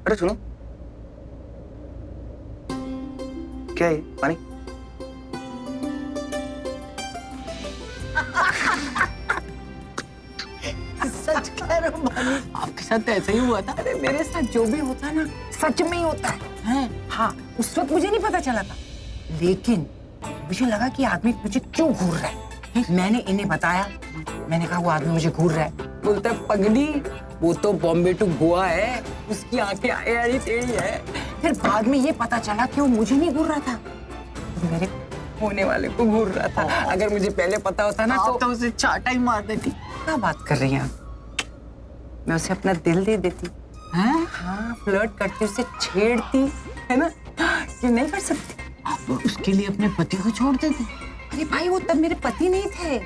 अरे सुनो, क्या है पानी? सच कह रहा हूँ पानी। आपके साथ तो ऐसा ही हुआ था। अरे मेरे साथ जो भी होता है ना सच में ही होता है। हाँ, उस वक्त मुझे नहीं पता चला था, लेकिन मुझे लगा कि आदमी मुझे क्यों घूर रहा है। मैंने इन्हें बताया, मैंने कहा वो आदमी मुझे घूर रहा है। बोलता है पगली वो तो बॉम्बे टू गोवा है, उसकी आंखें आड़ी टेढ़ी है। फिर बाद में ये पता चला कि वो मुझे नहीं घूर रहा था, मेरे होने वाले को घूर रहा था। अगर मुझे पहले पता होता ना तो उसे चाटा ही मार देती। क्या बात कर रही हैं आप? मैं उसे अपना दिल दे देती। हैं? हाँ, फ्लर्ट करती, उसे छेड़ती, है ना? ये नहीं कर सकती। आप उसके लिए अपने पति को छोड़ देते? अरे भाई वो तब मेरे पति नहीं थे,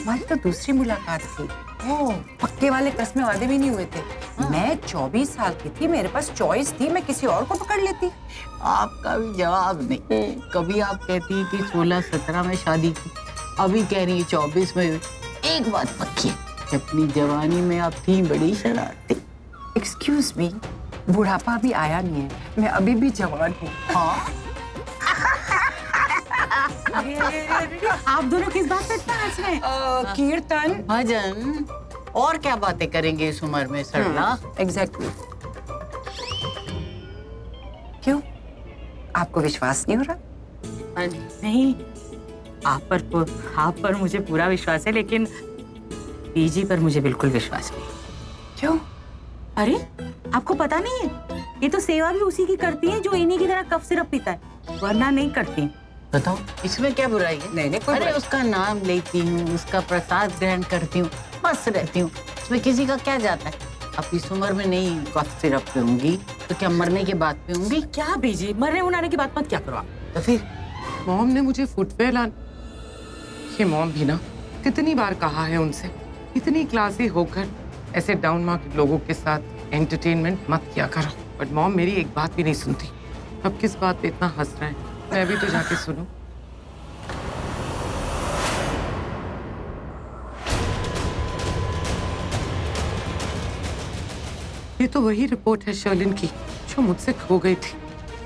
हमारी तो दूसरी मुलाकात थी। ओह, पक्के वाले कसमें वादे भी नहीं हुए थे। मैं 24 साल की थी, मेरे पास चॉइस थी, मैं किसी और को पकड़ लेती। आपका भी जवाब नहीं। कभी आप कहती है कि 16-17 में शादी की, अभी कह रही है 24 में। एक बात पक्की है, अपनी जवानी में आप थी बड़ी शरारती। एक्सक्यूज मी, बुढ़ापा अभी आया नहीं है, मैं अभी भी जवान हूँ। हाँ, आप दोनों किस बात पे इतना हंस रहे हैं? कीर्तन। भजन और क्या बातें करेंगे इस उम्र में सरला? एग्जैक्टली। क्यों, आपको विश्वास नहीं हो रहा? नहीं, आप पर मुझे पूरा विश्वास है, लेकिन पीजी पर मुझे बिल्कुल विश्वास नहीं। क्यों? अरे आपको पता नहीं है, ये तो सेवा भी उसी की करती है जो इन्हीं की तरह कफ सिरप पीता है, वरना नहीं करती। बताओ इसमें क्या बुराई है? नहीं, कोई अरे बुराई। उसका नाम लेती हूँ, उसका प्रसाद ग्रहण करती हूँ, बस रहती हूँ। इसमें किसी का क्या जाता है? अब इस उम्र में नहीं कफ सिरप पीऊंगी तो क्या मरने के बाद पीऊंगी? क्या पीजी, मरने उड़ाने की बात मत क्या करो आप। तो फिर मॉम ने मुझे फुटवेयर लान, ये मॉम भी ना कितनी बार कहा है उनसे, इतनी क्लासी होकर ऐसे डाउन मार्क लोगों के साथ एंटरटेनमेंट मत किया करो। बट मॉम मेरी एक बात भी नहीं सुनती। अब किस बात पे इतना हंस रहे हैं? मैं भी तो जाके सुनूं। ये तो वही रिपोर्ट है शर्लिन की जो मुझसे खो गई थी।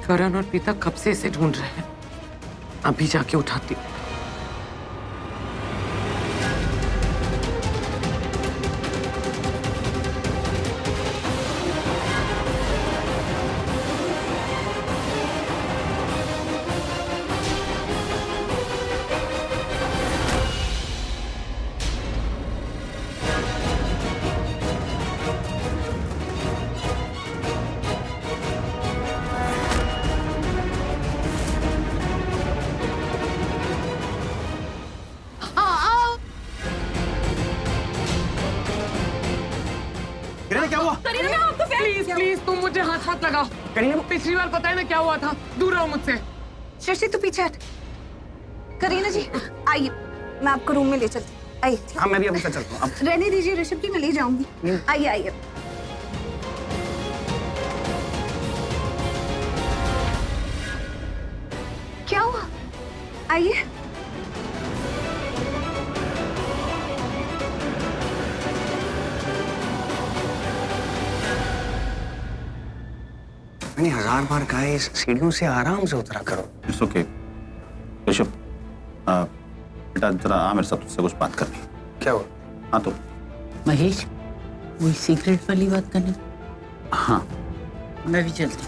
करण और पिता कब से इसे ढूंढ रहे हैं। अभी जाके उठाती हूँ। करीना क्या हुआ? प्लीज प्लीज तुम मुझे हाथ मत लगाओ। करीना पिछली बार पता है ना क्या हुआ था? दूर रहो मुझसे। शशि तू पीछे हट। करीना जी आइए, मैं आपको रूम में ले चलती हूँ। आइए। हाँ मैं भी अभी तक चलता हूँ। अब रहने दीजिए ऋषभ जी, मैं ले जाऊंगी। आइए आइए। क्या हुआ? आइए। मैंने 1000 बार कहा है, इस सीढ़ियों से आराम से उतरा करो। इट्स ओके ऋषभ, बेटा जरा आ मेरे साथ, तुझसे कुछ बात करनी है। क्या हुआ? हाँ तो महेश, वही सीक्रेट वाली बात करनी। हाँ मैं भी चलती।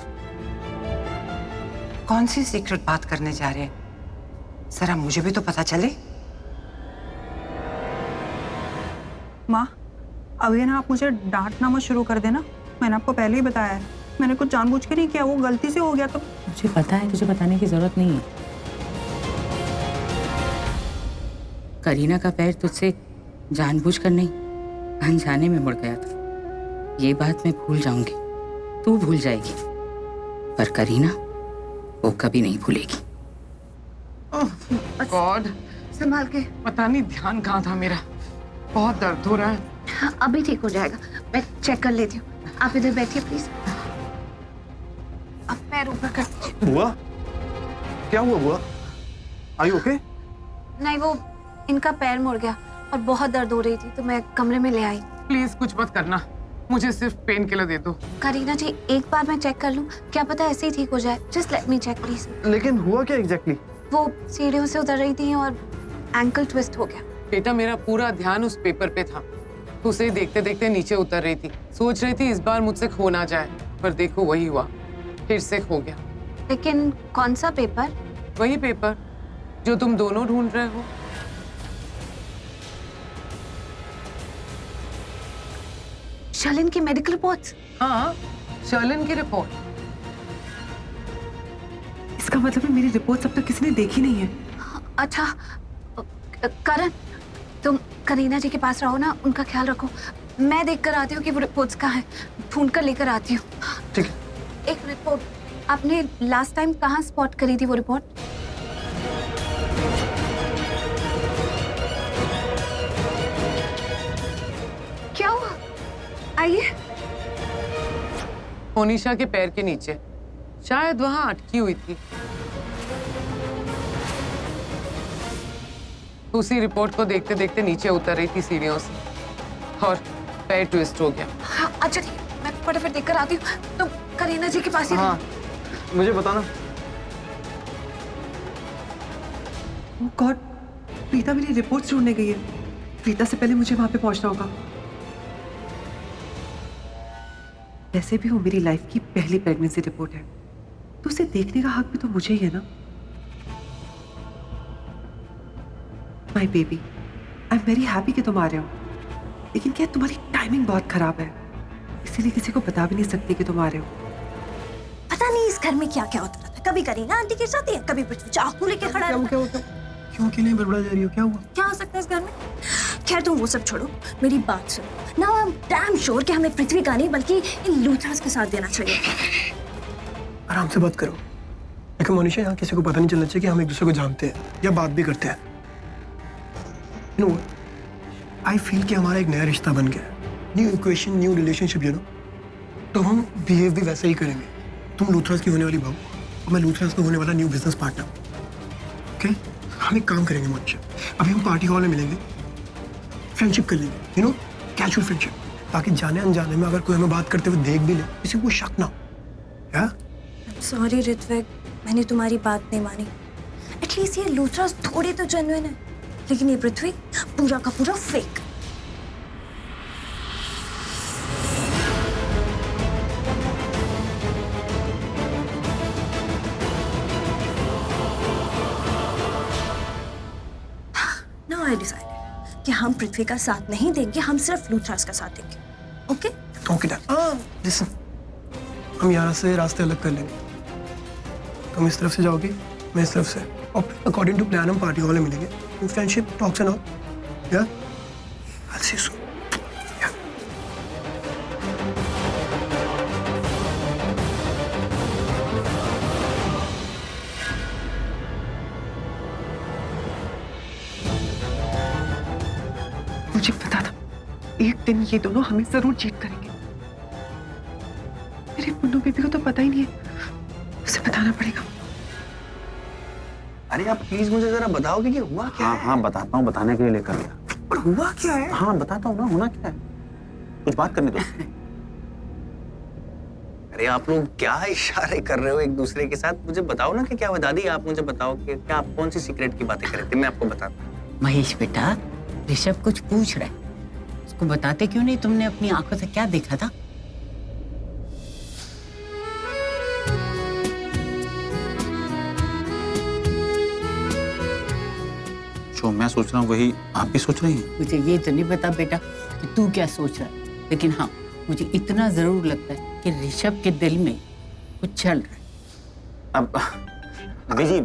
कौन सी सीक्रेट बात करने जा रहे हैं? जरा मुझे भी तो पता चले। माँ, अब ये ना आप मुझे डांटना मत शुरू कर देना। मैंने आपको पहले ही बताया है, मैंने कुछ जानबूझ के नहीं किया, वो गलती से हो गया। तो मुझे पता है, तुझे बताने की जरूरत नहीं है। करीना का पैर तुझसे जानबूझकर नहीं, अनजाने में मुड़ गया था। ये बात मैं भूल जाऊंगी, तू भूल जाएगी, पर करीना वो कभी नहीं भूलेगी। गॉड, संभाल के। पता नहीं ध्यान कहाँ था मेरा। बहुत दर्द हो रहा है। अभी ठीक हो जाएगा, मैं चेक कर लेती हूँ। आप इधर बैठिए प्लीज। अब पैर ऊपर कर। बुआ क्या हुआ बुआ? Are you okay? नहीं, वो इनका पैर मुड़ गया और बहुत दर्द हो रही थी, तो मैं कमरे में ले आई। प्लीज कुछ मत करना। मुझे सिर्फ पेन किलर दे दो। करीना जी एक बार मैं चेक कर लूं, क्या पता ऐसे ही ठीक हो जाए। Just let me check please. लेकिन हुआ क्या एग्जैक्टली? वो सीढ़ियों से उतर रही थी और एंकल ट्विस्ट हो गया। बेटा मेरा पूरा ध्यान उस पेपर पे था, तो उसे देखते देखते नीचे उतर रही थी। सोच रही थी इस बार मुझसे खो ना जाए, पर देखो वही हुआ, फिर से खो गया। लेकिन कौन सा पेपर? वही पेपर जो तुम दोनों ढूंढ रहे हो। शलिन की मेडिकल रिपोर्ट्स। हाँ, शर्लिन की रिपोर्ट। इसका मतलब है मेरी रिपोर्ट अब तक किसी ने देखी नहीं है। अच्छा करण, तुम करीना जी के पास रहो ना, उनका ख्याल रखो। मैं देख कर आती हूँ कि वो रिपोर्ट्स कहाँ है, ढूंढ कर लेकर आती हूँ। ठीक है। एक रिपोर्ट, आपने लास्ट टाइम कहाँ स्पॉट करी थी वो रिपोर्ट? क्या हुआ? आइए। मोनिशा के पैर के नीचे, शायद वहां अटकी हुई थी। उसी रिपोर्ट को देखते देखते नीचे उतर रही थी सीढ़ियों से और पैर ट्विस्ट हो गया। हाँ, अच्छा ठीक है, मैं फटाफट देख कर आती हूँ। तुम करीना जी के पास ही हाँ, मुझे बताना। ओह गॉड, प्रीता मेरी रिपोर्ट्स ढूंढने गई है। प्रीता से पहले मुझे वहां पे पहुंचना होगा। वैसे भी वो मेरी लाइफ की पहली प्रेगनेंसी रिपोर्ट है, तो उसे देखने का हक भी तो मुझे ही है ना। My baby, I am very happy कि तुम आ रहे हो, लेकिन क्या तुम्हारी टाइमिंग बहुत खराब है, इसीलिए किसी को बता भी नहीं सकती कि तुम आ रहे हो। पता नहीं इस घर में क्या क्या होता रहता है। कभी करीना आंटी के साथ है, कभी पृथ्वी चाकू लेके खड़ा रहता है। क्यों के लिए बड़बड़ा जा रही हो? क्या हुआ? क्या हो सकता है इस घर में? खैर तुम वो सब छोड़ो, मेरी बात सुनो। Now I am damn sure कि हमें पृथ्वी का नहीं बल्कि इन लूथरास के साथ देना चाहिए। आराम से बात करो। लेकिन मोनिशा, यहाँ किसी को पता नहीं चलना चाहिए कि हम एक दूसरे को जानते हैं या बात भी करते हैं। यू नो, आई फील कि हमारा एक नया रिश्ता बन गया, new equation, new relationship, you know. तो हम बिहेव भी वैसे ही करेंगे। तुम लूथरास की होने वाली बहू और मैं लूथरास का होने वाला न्यू बिजनेस पार्टनर। ओके, हम एक काम करेंगे मोनिशा, अभी हम पार्टी हॉल में मिलेंगे, फ्रेंडशिप कर लेंगे, यू नो, कैजुअल फ्रेंडशिप, ताकि जाने अनजाने में अगर कोई हमें बात करते हुए देख भी ले, किसी को शक ना हो। या सॉरी ऋत्विक, मैंने तुम्हारी बात नहीं मानी। एटलीस्ट ये लूथरास थोड़े तो जेन्युइन है, लेकिन ये पृथ्वी पूरा का पूरा फेक। नाउ आई डिसाइडेड कि हम पृथ्वी का साथ नहीं देंगे, हम सिर्फ लूथरास का साथ देंगे। ओके? Okay done. लिसन, हम यहाँ से रास्ते अलग कर लेंगे। तुम इस तरफ से जाओगी, मैं इस तरफ से, और अकॉर्डिंग टू प्लान हम पार्टी हॉल में मिलेंगे। फ्रेंडशिप टॉक्स एंड ऑल, या आई सी यू सून। मुझे पता था एक दिन ये दोनों हमें जरूर चीट करेंगे। मेरे पुन्नू बेबी को तो पता ही नहीं है, उसे बताना पड़ेगा। अरे आप प्लीज मुझे जरा बताओगे कि हुआ क्या हाँ है? हाँ बताता हूँ, बताने के लिए लेकर गया। पर हुआ क्या है? हाँ बताता हूँ ना, होना क्या है, कुछ बात करनी तो। अरे आप लोग क्या इशारे कर रहे हो एक दूसरे के साथ? मुझे बताओ ना कि क्या हुआ। दादी आप मुझे बताओ कि क्या आप कौन सी सीक्रेट की बातें कर रहे थे, मैं आपको बताता हूँ। महेश बेटा, ऋषभ कुछ पूछ रहा है, उसको बताते क्यों नहीं? तुमने अपनी आंखों से क्या देखा था? जो मैं सोच रहा हूँ वही आप भी सोच रही हैं। मुझे ये तो नहीं पता बेटा कि तू क्या सोच रहा है, लेकिन हाँ मुझे इतना जरूर लगता है कि ऋषभ के दिल में कुछ चल रहा है। अब विजी,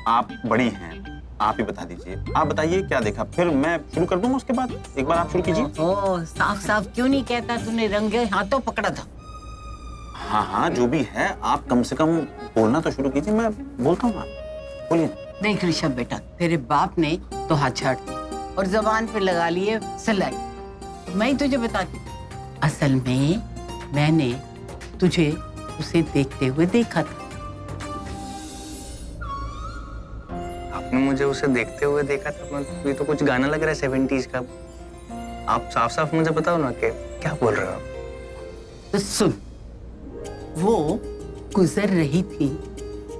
आप बड़ी हैं, आप ही बता दीजिए। आप बताइए क्या देखा, फिर मैं शुरू कर दूंगा उसके बाद। एक बार आप शुरू कीजिए। ओ, साफ साफ क्यों नहीं कहता? तूने रंगे हाथों पकड़ा था। हाँ हाँ जो भी है, आप कम से कम बोलना तो शुरू कीजिए, मैं बोलता हूँ। आप बोलिए। देख ऋषभ बेटा, तेरे बाप ने तो हाथ छाड़ दिए और जबान पे लगा लिए सिलाई। तो मैं ही तुझे बताती हूँ, असल में मैंने तुझे उसे देखते हुए देखा था। आपने मुझे उसे देखते हुए देखा था? मतलब ये तो कुछ गाना लग रहा है 70s का। आप साफ साफ मुझे बताओ ना कि क्या बोल रहे हो आप? तो सुन, वो गुजर रही थी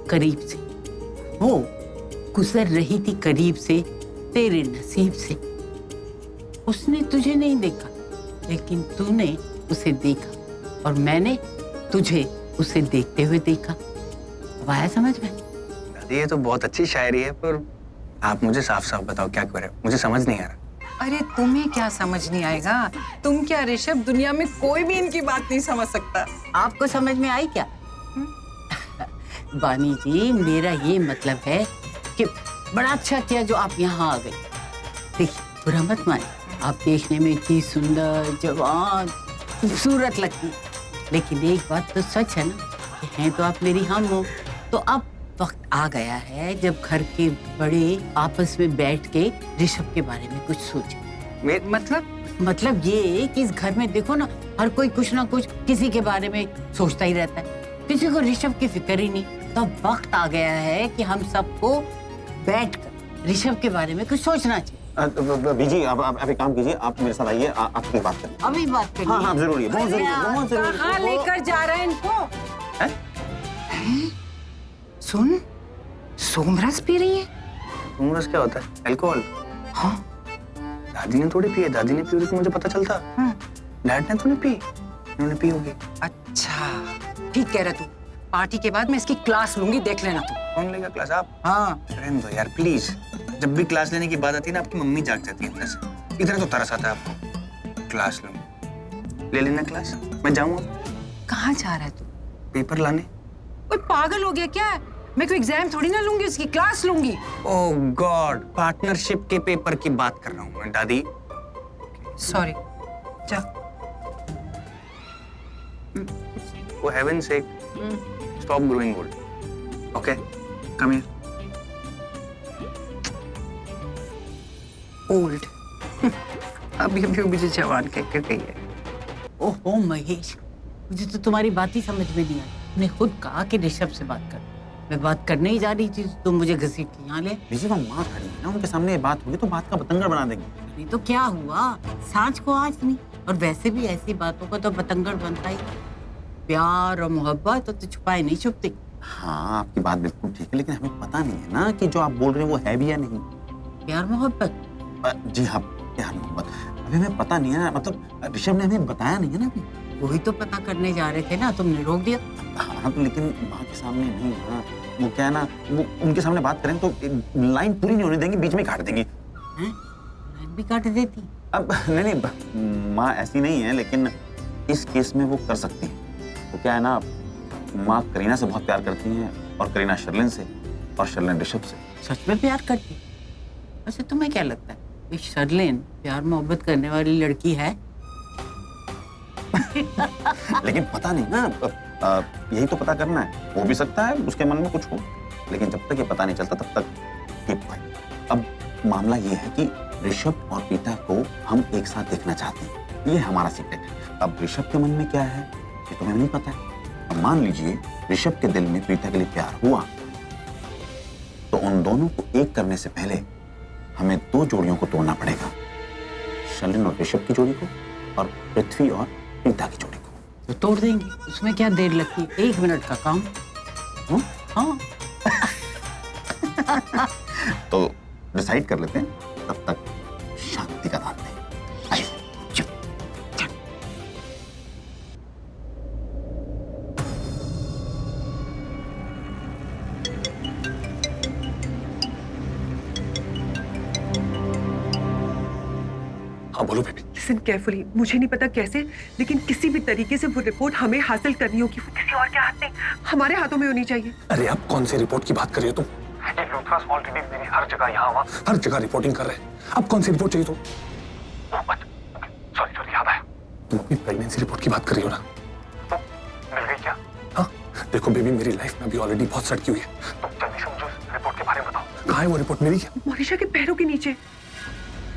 करीब से, वो गुजर रही थी करीब से तेरे नसीब से। उसने तुझे नहीं देखा, लेकिन तूने उसे देखा और मैंने तुझे उसे देखते हुए देखा। अब आया समझ में? दादी ये तो बहुत अच्छी शायरी है, पर आप मुझे साफ साफ बताओ क्या करें, मुझे समझ नहीं आ रहा। अरे तुम्हें क्या समझ नहीं आएगा? तुम क्या ऋषभ, दुनिया में कोई भी इनकी बात नहीं समझ सकता। आपको समझ में आई क्या? बानी जी, मेरा ये मतलब है कि बड़ा अच्छा किया जो आप यहाँ आ गए। देखिए, बुरा मत माने, आप देखने में इतनी सुंदर, जवान, खूबसूरत लगती हैं। लेकिन एक बात तो सच है ना, कि हैं तो आप मेरी हम हो। तो अब वक्त आ गया है जब घर के बड़े आपस में बैठ के ऋषभ के बारे में कुछ सोचे। मतलब ये कि इस घर में देखो ना, हर कोई कुछ ना कुछ किसी के बारे में सोचता ही रहता है, किसी को ऋषभ की फिक्र ही नहीं। तो वक्त आ गया है कि हम सबको बैठकर ऋषभ के बारे में कुछ सोचना चाहिए। बीजी, आप एक काम कीजिए, आप मेरे साथ आइए, आपकी बात करें। अभी बात करिए। हाँ, जरूरी है, बहुत जरूरी है, बहुत जरूरी है। कहाँ लेकर जा रहा है इनको? है? सुन, सोमरस पी रही है। सोमरस क्या होता है? अल्कोहल। हाँ। दादी ने थोड़ी पी है, दादी ने पी होती तो मुझे पता चलता। डैड ने तो नहीं पी, उन्होंने पी होगी। अच्छा, ठीक कह रहा तू। पार्टी के बाद मैं इसकी क्लास लूंगी, देख लेना तू। कौन लेगा क्लास? आप? हाँ। रहने दो यार प्लीज। जब भी क्लास लेने की बात आती है ना, आपकी मम्मी जाग जाती है अंदर से। इधर तो तरस आता है आपको। क्लास लूंगी, ले लेना क्लास, मैं जाऊंगा। कहाँ जा रहा है तू? पेपर लाने। कोई पागल हो गया क्या? मैं कोई एग्जाम थोड़ी ना लूंगी, उसकी क्लास लूंगी। ओह गॉड, पार्टनरशिप के पेपर की बात कर रहा हूँ मैं दादी। सॉरी, जा। For heaven's sake, stop growing old. Okay, come here. Old. अभी अभी मुझे जवान कह कर गई है। ओहो महेश, मुझे तो तुम्हारी बात ही समझ में नहीं आई। तुमने खुद कहा कि ऋषभ से बात कर। मैं बात करने ही जा रही थी, तुम मुझे घसीट के यहाँ ले। बीजी, वो माँ खड़ी है ना, उनके सामने ये बात होगी तो बात का बतंगड़ बना देंगे। नहीं तो क्या हुआ, सांझ को आज नहीं। और वैसे भी ऐसी बातों का तो बतंगड़ बनता ही। प्यार और मोहब्बत तो छुपाए नहीं छुपते। हाँ, आपकी बात बिल्कुल ठीक है, लेकिन हमें पता नहीं है ना कि जो आप बोल रहे हैं वो है भी या नहीं। प्यार मोहब्बत? जी हाँ, प्यार मोहब्बत अभी हमें पता नहीं है ना, मतलब ऋषभ ने हमें बताया नहीं है ना अभी। वही तो पता करने जा रहे थे ना, तुमने रोक दिया। हाँ तो लेकिन माँ के सामने नहीं ना, वो क्या है ना, वो उनके सामने बात करें तो लाइन पूरी नहीं होने देंगे, बीच में काट देंगे। लाइन भी काट देती? अब नहीं, माँ ऐसी नहीं है, लेकिन इस केस में वो कर सकती है। वो क्या है ना, माँ करीना से बहुत प्यार करती हैं और करीना शर्लिन से और शर्लिन ऋषभ से। सच में प्यार करती? वैसे तुम्हें क्या लगता है, ये शर्लिन प्यार मोहब्बत करने वाली लड़की है? लेकिन पता नहीं ना, यही तो पता करना है। हो भी सकता है उसके मन में कुछ हो, लेकिन जब तक ये पता नहीं चलता तब तक टिप भाई। अब मामला ये है कि ऋषभ और प्रीता को हम एक साथ देखना चाहते हैं, ये हमारा सीक्रेट है। अब ऋषभ के मन में क्या है ये तो हमें नहीं पता है। अब मान लीजिए ऋषभ के दिल में प्रीता के लिए प्यार हुआ, तो उन दोनों को एक करने से पहले हमें दो जोड़ियों को तोड़ना पड़ेगा, शर्लिन और ऋषभ की जोड़ी को और पृथ्वी और प्रीता की जोड़ी को। तो तोड़ देंगे, उसमें क्या देर लगती है, 1 मिनट का काम। हाँ। तो डिसाइड कर लेते हैं, तब तक शांति का दान दें। आइए, चल, चल। हाँ बोलो बेबी। लिसन केयरफुली, मुझे नहीं पता कैसे, लेकिन किसी भी तरीके से वो रिपोर्ट हमें हासिल करनी होगी। वो किसी और के हाथ नहीं, हमारे हाथों में होनी चाहिए। अरे आप कौन सी रिपोर्ट की बात कर रही हो तुम? ये लूथरास ऑलरेडी मेरी हर जगह यहाँ वहाँ हर जगह रिपोर्टिंग कर रहे हैं। अब कौन सी रिपोर्ट चाहिए तुम? सॉरी याद आया, तुम अपनी प्रेगनेंसी रिपोर्ट की बात कर रही हो ना? तो मिल गई क्या? हाँ देखो बेबी, मेरी लाइफ में अभी ऑलरेडी बहुत सड़की हुई है, तुम जल्दी से मुझे रिपोर्ट के बारे में बताओ। कहाँ है वो रिपोर्ट? मेरी क्या? मोनिशा के पैरों के नीचे।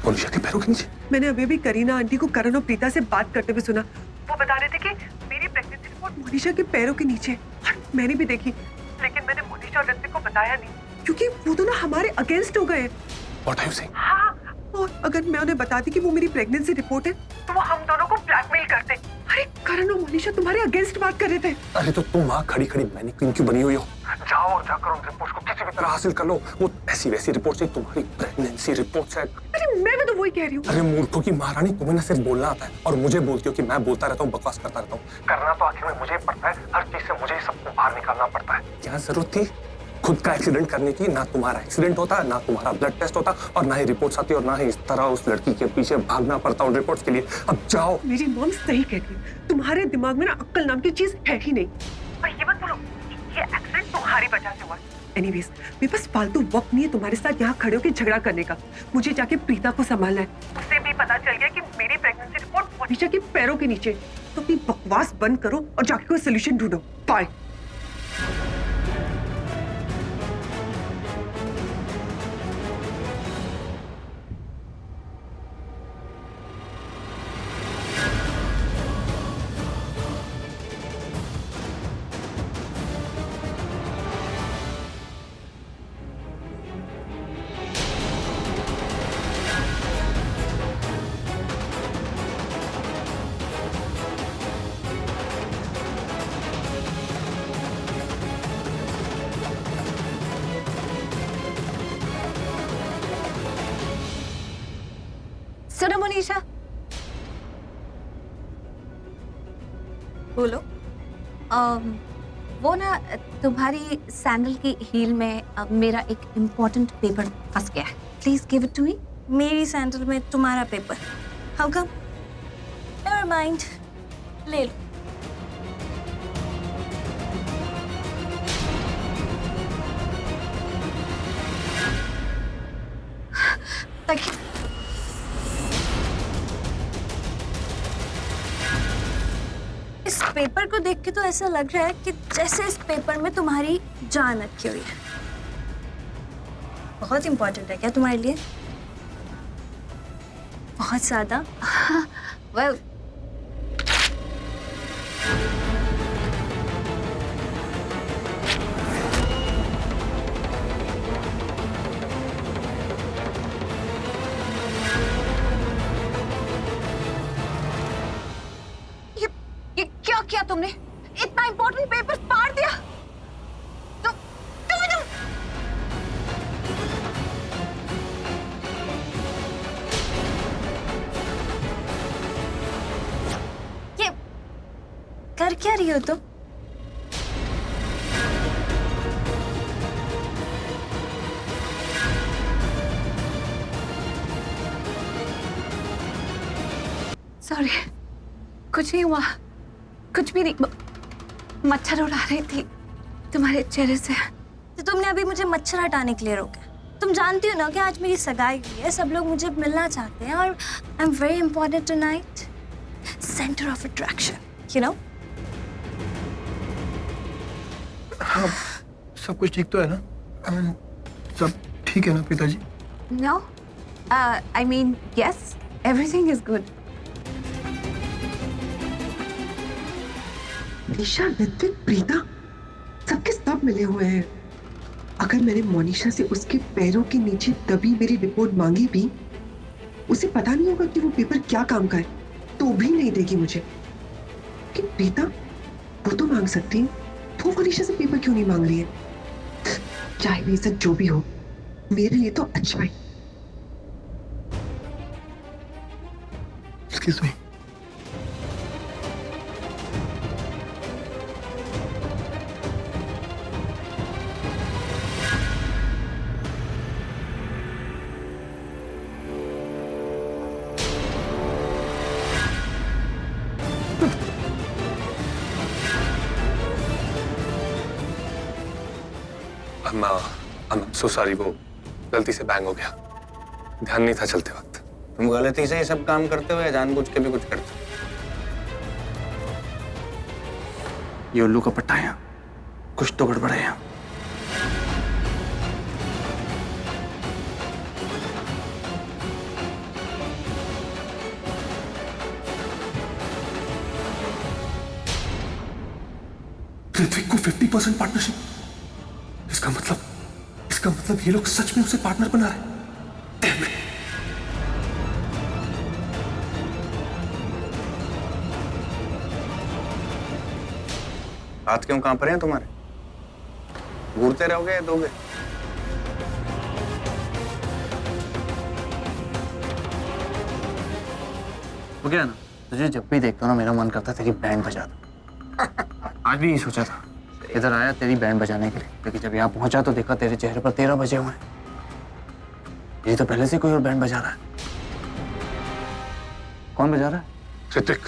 मोनिशा के पैरों के नीचे? मैंने अभी भी करीना आंटी को करण और प्रीता से बात करते हुए सुना। वो बता रहे थे कि मेरी प्रेगनेंसी रिपोर्ट मोनिशा के पैरों के नीचे। और मैंने भी देखी, लेकिन मैंने मोनिशा और ऋतिक को बताया नहीं, क्योंकि वो दोनों हमारे अगेंस्ट हो गए। What are you saying? हाँ, और अगर मैं उन्हें बताती कि वो मेरी प्रेगनेंसी रिपोर्ट है, तो वो हम दोनों को ब्लैकमेल करते। अरे करण और मोनिशा तुम्हारे अगेंस्ट बात कर रहे थे। अरे तो तुम वहां खड़ी खड़ी मैनिक्विन क्यों बनी हुई हो? जाओ और जाकर उन रिपोर्ट्स को किसी भी तरह हासिल कर लो। वो ऐसी वैसी रिपोर्ट्स है, तुम्हारी प्रेगनेंसी रिपोर्ट्स है। अरे मैं भी तो वही कह रही हूँ। अरे मूर्खों की महारानी, तुम्हें ना सिर्फ बोलना आता है और मुझे बोलती हो कि मैं बोलता रहता हूँ, बकवास करता रहता हूँ। करना तो आखिर में मुझे ही पड़ता है, हर चीज से मुझे ही सबको बाहर निकालना पड़ता है। क्या जरूरत थी खुद का एक्सीडेंट करने की? ना तुम्हारा एक्सीडेंट होता, ना तुम्हारा ब्लड टेस्ट होता, और ना ही रिपोर्ट्स आती, और ना ही इस तरह उस लड़की के पीछे भागना पड़ता उन रिपोर्ट्स के लिए। अब जाओ। मेरी मॉम सही कहती है, तुम्हारे दिमाग में ना अक्ल नाम की चीज है ही नहीं। और ये मत बोलो ये एक्सीडेंट तुम्हारी वजह से हुआ। एनीवेज, मेरे पास फालतू वक्त नहीं है तुम्हारे साथ यहाँ खड़े होकर झगड़ा करने का। मुझे जाके प्रीता को संभालना है। उससे भी पता चल गया कि मेरी प्रेगनेंसी रिपोर्ट मोनिशा के पैरों के नीचे। तो अपनी बकवास बंद करो और जाके कोई सोल्यूशन ढूंढो। बाय। सुनो मोनिशा, बोलो। वो ना तुम्हारी सैंडल की हील में मेरा एक इम्पोर्टेंट पेपर फंस गया है। Please give it to me. मेरी सैंडल में तुम्हारा paper? How come? Never mind, ले लो। Thank you. इस पेपर को देख के तो ऐसा लग रहा है कि जैसे इस पेपर में तुम्हारी जान रखी हुई है। बहुत इंपॉर्टेंट है क्या तुम्हारे लिए? बहुत ज्यादा? वेल, ये क्या किया तुमने? इतना इंपॉर्टेंट पेपर फाड़ दिया? तुम ये कर क्या रही हो तुम? सॉरी, कुछ नहीं हुआ, कुछ भी नहीं। मच्छर उड़ा रही थी तुम्हारे चेहरे से। तो तुमने अभी मुझे मच्छर हटाने के लिए रोका? तुम जानती हो ना कि आज मेरी सगाई हुई है, सब लोग मुझे मिलना चाहते हैं और I am very important tonight, centre of attraction, you know. हाँ, सब कुछ ठीक तो है ना? I mean, सब ठीक है ना पिताजी? No, I mean yes, everything is good. Nisha, Ritvik, Preeta सबके सब मिले हुए हैं। अगर मैंने मोनिशा से उसके पैरों के नीचे दबी मेरी रिपोर्ट मांगी भी, उसे पता नहीं होगा कि वो पेपर क्या काम का है, तो भी नहीं देगी मुझे। कि प्रीता वो तो मांग सकती है, वो मोनिशा से पेपर क्यों नहीं मांग रही है? चाहे भी सब जो भी हो, मेरे लिए तो अच्छा है। Excuse me. I'm so sorry, वो गलती से बैंग हो गया, ध्यान नहीं था चलते वक्त। तुम गलती से ये सब काम करते हो या जानबूझ के भी कुछ करते हो? ये उल्लू का पट्टा है, कुछ तो गड़बड़ है यहाँ। ऋत्विक को 50% पार्टनरशिप, इसका मतलब ये लोग सच में उसे पार्टनर बना रहे हैं। Damn it. हाथ क्यों कांप रहे हैं तुम्हारे? घूरते रहोगे या दोगे? वो क्या है ना, तुझे जब भी देखता हूँ ना मेरा मन करता है तेरी बैंड बजा दूं। आज भी यही सोचा था, इधर आया तेरी बैंड बजाने के लिए, लेकिन जब यहाँ पहुंचा तो देखा तेरे चेहरे पर 13 बजे हुए हैं। ये तो पहले से कोई और बैंड बजा रहा है। कौन बजा रहा है? ऋतिक,